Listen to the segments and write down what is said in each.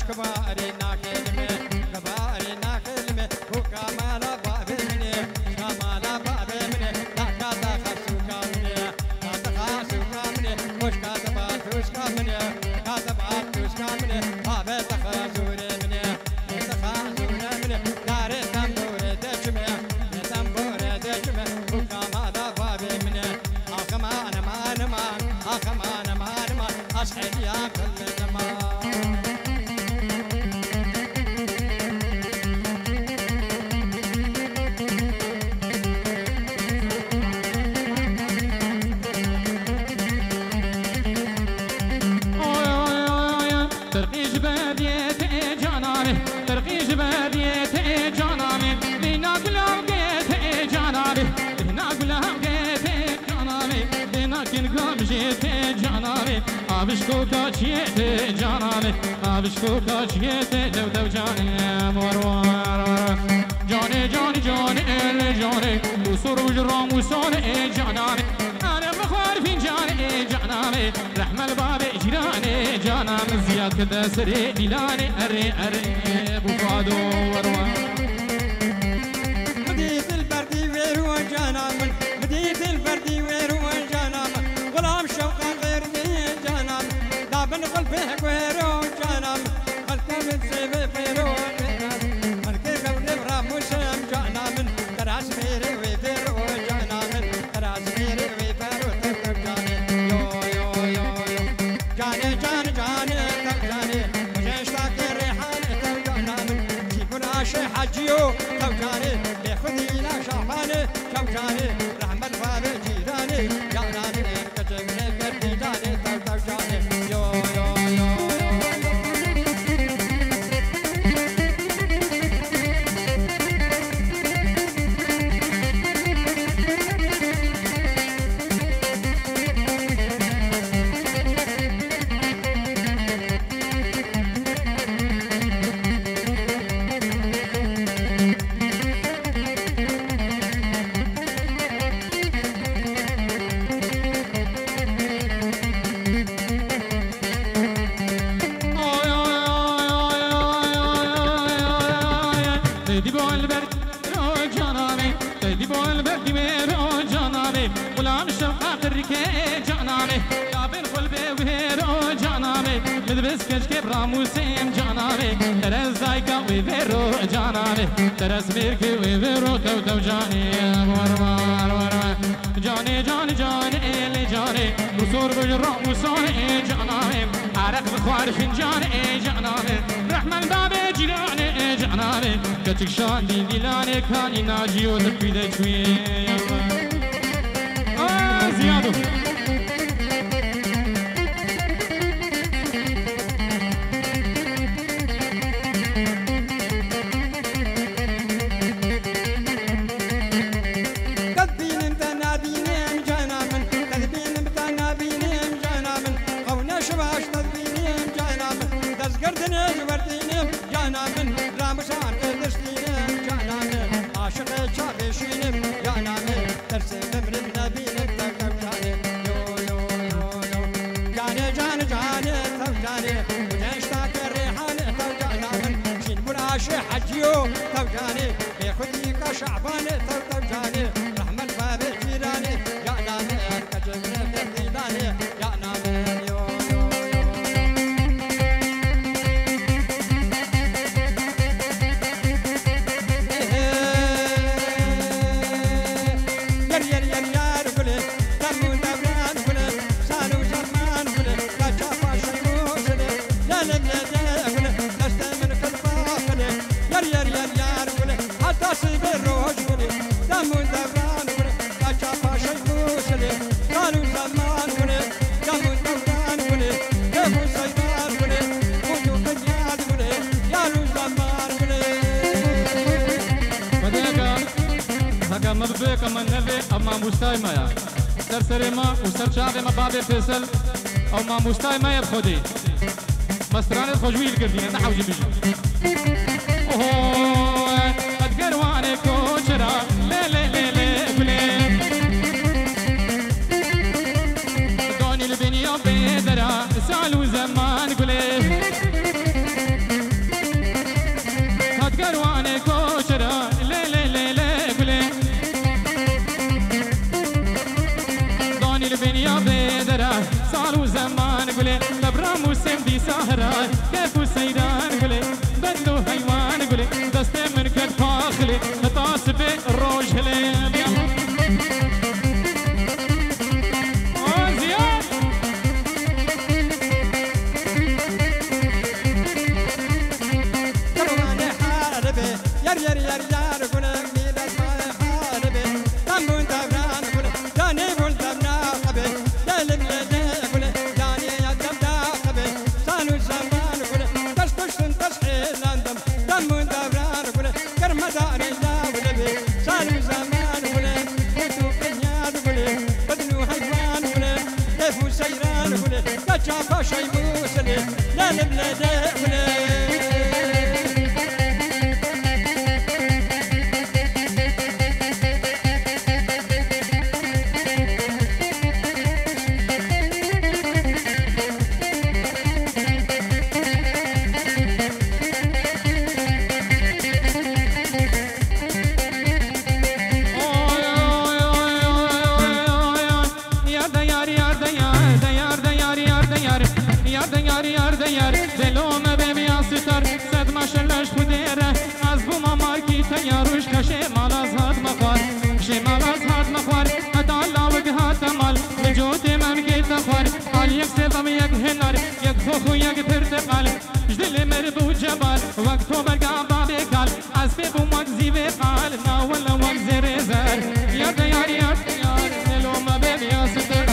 كباري ناكلمه كباري ناكلمه وكمالا بابني كمالا بابني لا كذا خسوكا مني كذا خسوكا مني وش كذبات وش كمني كذبات وش كمني بابا تخزوري مني تخزوري مني داري تنبوري دشمه تنبوري دشمه وكمالا بابني أخمان مان مان أخمان مان مان أشحن يا كل زمان عبشكو كاشيتي جاناني عبشكو كاشيتي دو دو جاني مروار جاني جاني جاني اللي جاني وصور وجرام وصاني جاناني أنا بخوار في جاني جاناني رحم الباب جيراني جانا من زياد كده سري ديلاني أري أري بفادو وروار مديت البردي ويرو جانا من مديت البردي ويرو جانا من غلام شوقا غير جانا دابن قلبي ويرو جانا خلكم تسيبي فيرو من كيف ونبرا مسلم جانا من تراس ميري ويرو جانا من تراس ميري ويرو تكتب جاني يو يو يو يو جاني جاني جاني تك جاني مجيشتاك الريحان تك جانا من كيفون عاشي حجيو تك جاني بيخذينا شعباني تك جاني رحمة بابي جيراني جاناني كتبني كردي جاني تك جاني يو يو يو لبس كشكب راموسين جانامي ترس زايكا ويفيرو جانامي ترس ميركي ويفيرو تو تو جاني ورمار ورمار جاني جاني جاني اللي جاني وصور بجرام وصاني جانامي عرق بخوار فنجاني جانامي رحمن بابي جيراني جانامي كتك شان دي ديلاني كاني ناجي وتبي دي شوي زيادو حجيو توجاني بيخذي كشعباني توجاني رحمة الباب جيراني يا نامي كجبني برديداني يا نامي يو مببك أما النبي أما مستاي مايا سر سرما وسر شعب ما بابي فيصل أو ما مستاي مايا بخدي مستراني الخجوي القردين نحوجي بيجي أوه أتقرواني كوشرا لي لي لي لي بلي دوني البنيو بيدرا سالو زمان قلي بنيا بدرا صاروا زمان قولي لبرام وسمدي سهرة كيف وسيران قولي بدلو حيوان قولي دستي من كد فاخلي مطاسبي الروج هلي وقتو برقع بابي قال عزبي بومك زيبي قال نا ولا وك زيري زار يا ديار يا ديار لو ما بيبي يا ستار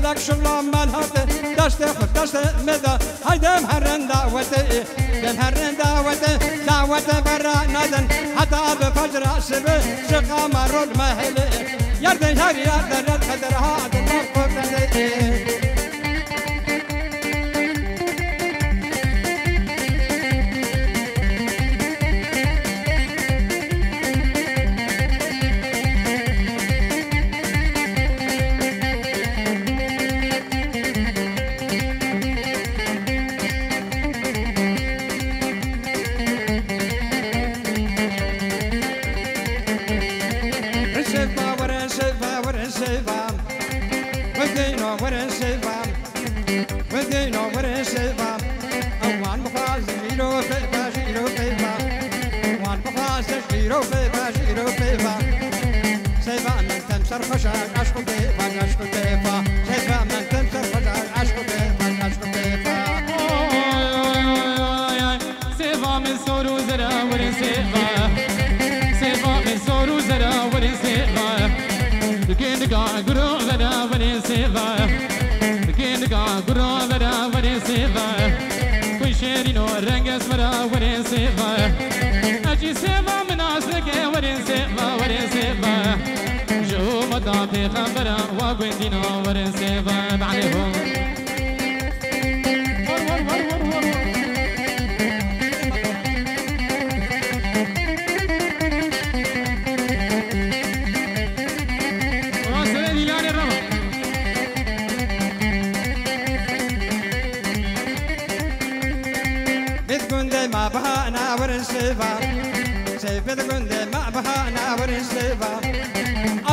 قالك شغله مالهاته دشت مدا هيدم هرن دعوتي دم هرن دعوتي برا نادن حتى بفجر الشبه شقا مرود مهلي يردن هاري يردن الخدر هذا المقبل في خبرة وقندينا ورنسيبا بعليهم بتكون ما بهانا ورنسيبا بتكون ما بهانا ورنسيبا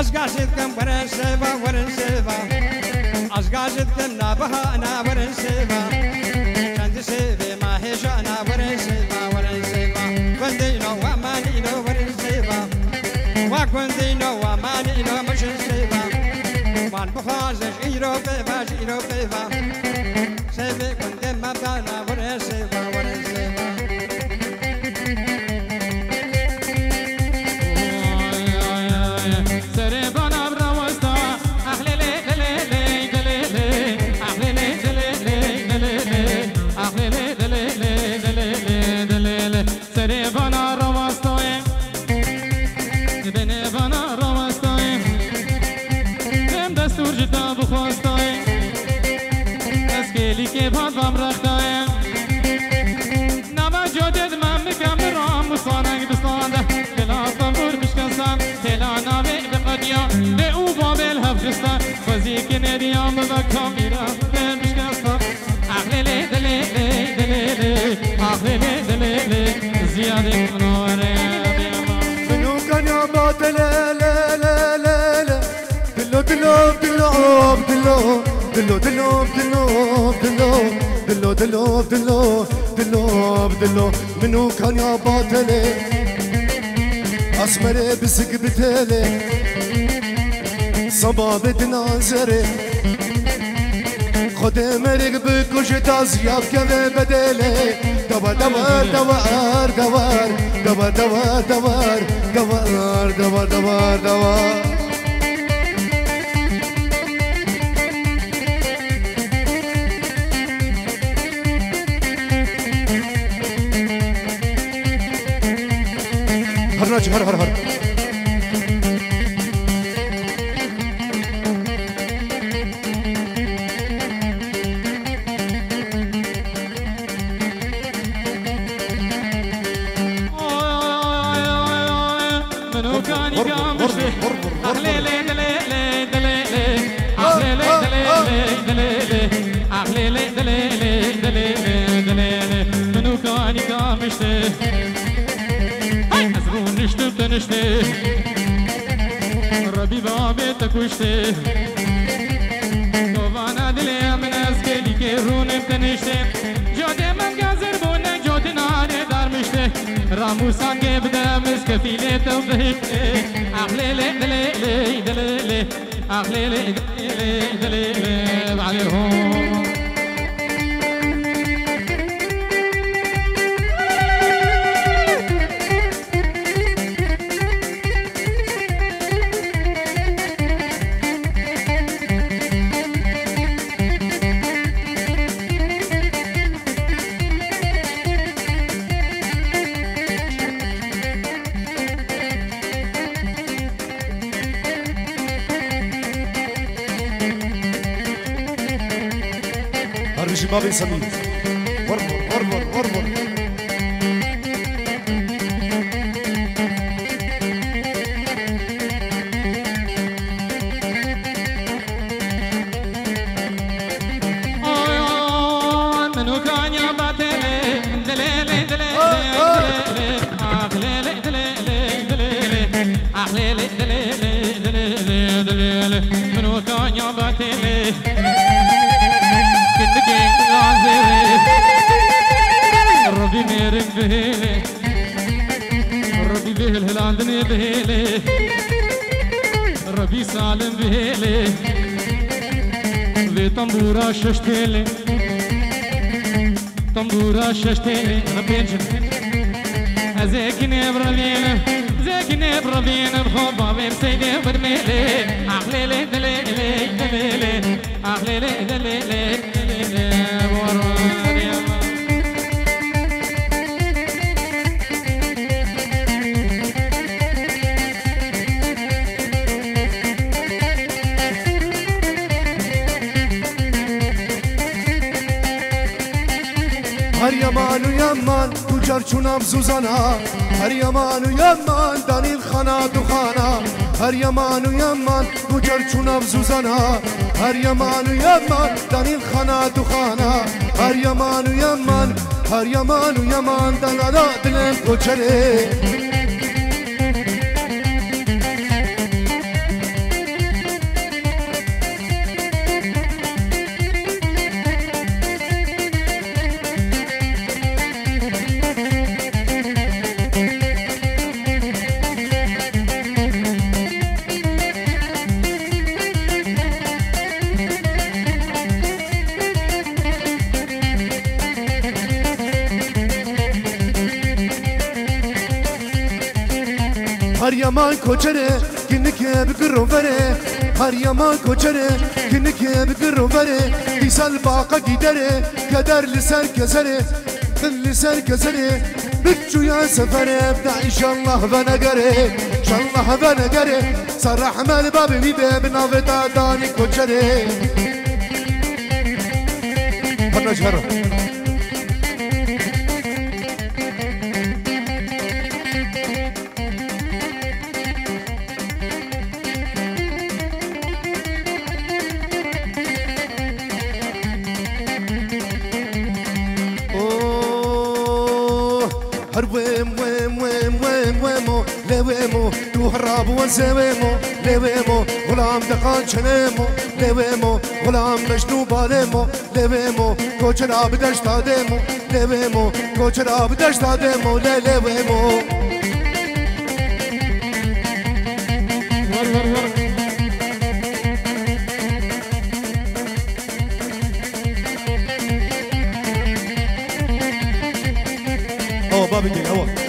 أشقاشتكم ورنسيبا أشقاشتكم نابها ورنسيبا كنت سيبي ما هجانا ورنسيبا كنتينو ومانينو ورنسيبا وكنتينو ومانينو مش نسيبا وان بخازش إيرو بيبا سيبي كنت ما بهانا ورنسيبا لیلی که باد بام رختایم نما جدد من میگم رام و سانگ بستانده دلا طنبور بشکستم تلا نامه بقدیا به او بابل هفجستان خوزی که ندیام ببکم میرم بشکستم اخلی لی دلی لی دلی لی اخلی لی دلی لی زیاده منوره منو كان يا باطل لا لا لا لا دلو دلو دلو دلو دلو دلو دلو دلو دلو دلو دلو دلو دلو منو كان يا باطل اسمر بسك بتالي صبابة نازري خود مرق بكوش تازياب كذا بدالي دوار دوار دوار دوار دوار دوار دوار دوار دوار دوار دوار هر هر هر هر ربي بابي تكوشتي وانا دلي من اسكي كيرون بتنشتي جودي من غازر بونا جودي ناري دار مشتي راموسان كبدا مسكفيلي توبهتي اخلي لي دلي لي دلي لي اخلي لي دلي دلي لي بعدهم هربشي بابي سمير ورمر ورمر ورمر منو كان يا باتلي دليلي دليلي اخليلي دليلي دليلي اخليلي دليلي دليلي دليلي منو كان يا باتلي ربي ميرك بهيلي ربي به الهلاندني بهيلي ربي سالم بهيلي في طنبورة ششتيلي طنبورة ششتيلي ربي انجل ازيكني بربينا زيكني بربينا بخوبا بمسيدي برميلي اخليلي دليلي دليلي اخليلي دليلي دليلي بوراني هر یمان و یمان تو جرچونم زوزانا هر یمان و یمان دانیل خانا تو خانا هر یمان و یمان تو جرچونم زوزانا هر یمان و یمان دانیل خانا تو خانا هر یمان و یمان هر یمان و یمان دانا دلم کوچره هر یمان کوچره کنکه بگرو بره هر یمان کوچره کنکه بگرو بره دیسال باقا گیدره کدر لسر کزره لسر کزره بتشو يا سفره ابدع ان شاء الله بنقره ان شاء الله بنقره صرح مال باب بيبه بنافتا داني كوچره فنجهر لويمو تو هراب ونسويمو لويمو غلام دقان شنيمو لويمو غلام مجنو باليمو لويمو كوچرا بدشتا ديمو لويمو كوچرا بدشتا ديمو لويمو او بابي دي هو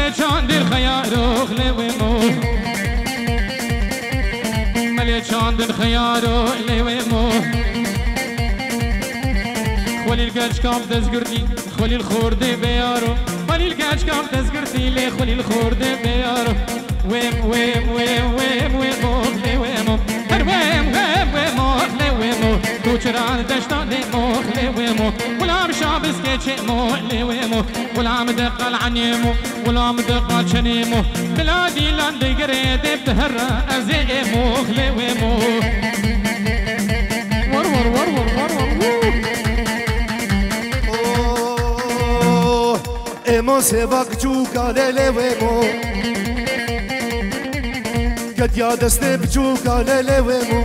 ملچان دل خیارو لویمو ملچان دل خیارو لویمو خلی الگاج کام دزگردی خلی الخورده بیارو خلی الگاج کام دزگردی لی خلی الخورده بیارو ویم ویم ویم ویم ویم لویمو هر ویم ویم ویم لویمو کوچران دشتا دیمو لویمو غلام شابس كيتشيمو لويمو غلام دقل عنيمو غلام دقل شنيمو بلادي لاندي قريد بتهرى ازيمو لويمو ور ور ور ور ور ور ايمو سيباك جوكا لويمو قد يا دستي بجوكا لويمو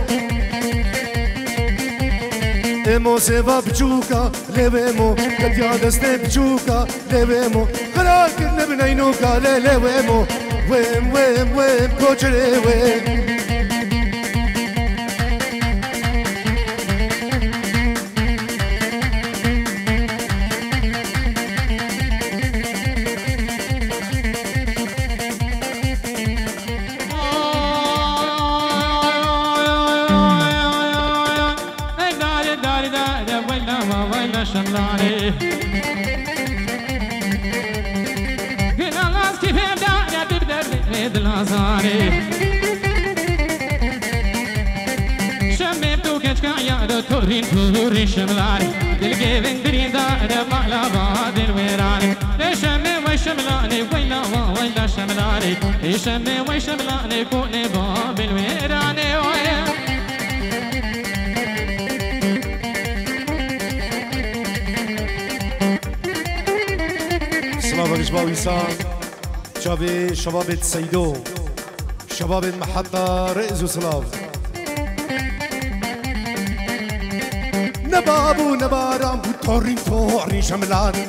ايمو سيبا بجوكا لويمو قد يا دستي بجوكا لويمو قرار كنا بنينوكا لويمو ويم ويم ويم كوچري ويم تورين تورين شملاني دلقيبن درين دار مقلبات الويراني شمي وشملاني ويلا ويلا شملاني شمي وشملاني كوني باب الويراني ويا سلام عليكم ويسان شباب شباب السيدو شباب المحطة رئيس وسلام نبابو نبارام تورين تورين شملاني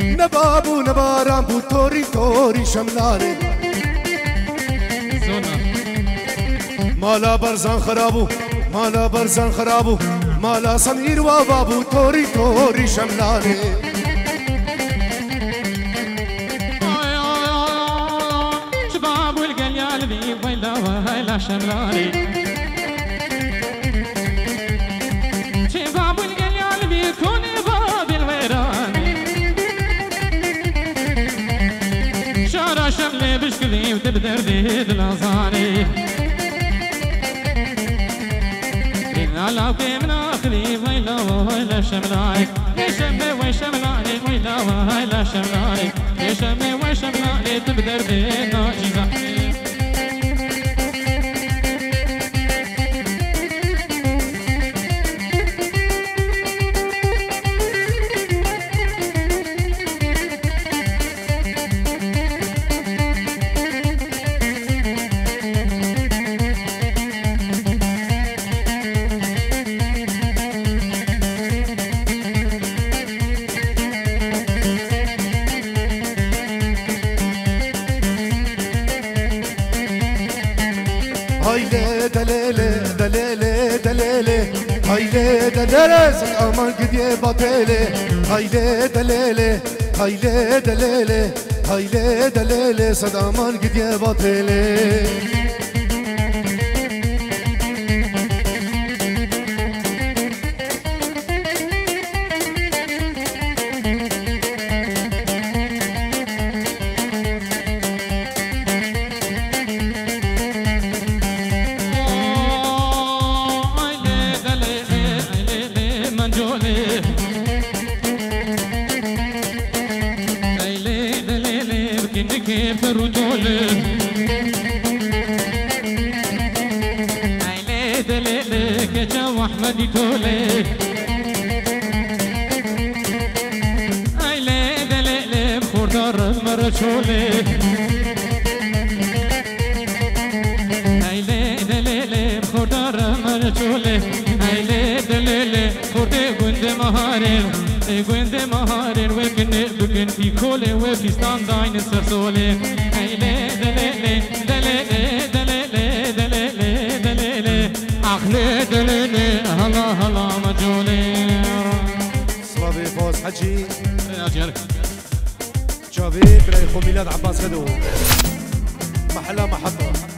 نبابو نبارام تورين تورين شملاني مالا برزان خرابو مالا برزان خرابو مالا سمير وبابو تورين تورين شملاني شباب والقليال ذي ويلا ويلا شملاني شملي بشكلي وتبدر ديد الأصاني إنا لاقي من أخلي ويلا ويلا شملاني يشمي ويشملاني ويلا ويلا شملاني يشمي ويشملاني تبدر ديد ناجزاني هايلي دلالة سلام قدي باطلة هايلي دلالة هايلي دلالة هايلي دلالة سلام قدي باطلة وكنك فرطولي عيلي دليلي كجا وحمدي تولي عيلي دليلي بخوردار مرشولي عيلي دليلي بخوردار مرشولي عيلي دليلي خوردي قند مهارين قند مهارين وكن بكن في كولي وفي ستانداين سرسولي عيلي دليلي دليلي دليلي دليلي دليلي عقلي دليلي هلا هلا مجولي صلابي فوز حجي أجيالك جافي براي خو ميلاد عباس غدو محلى محبة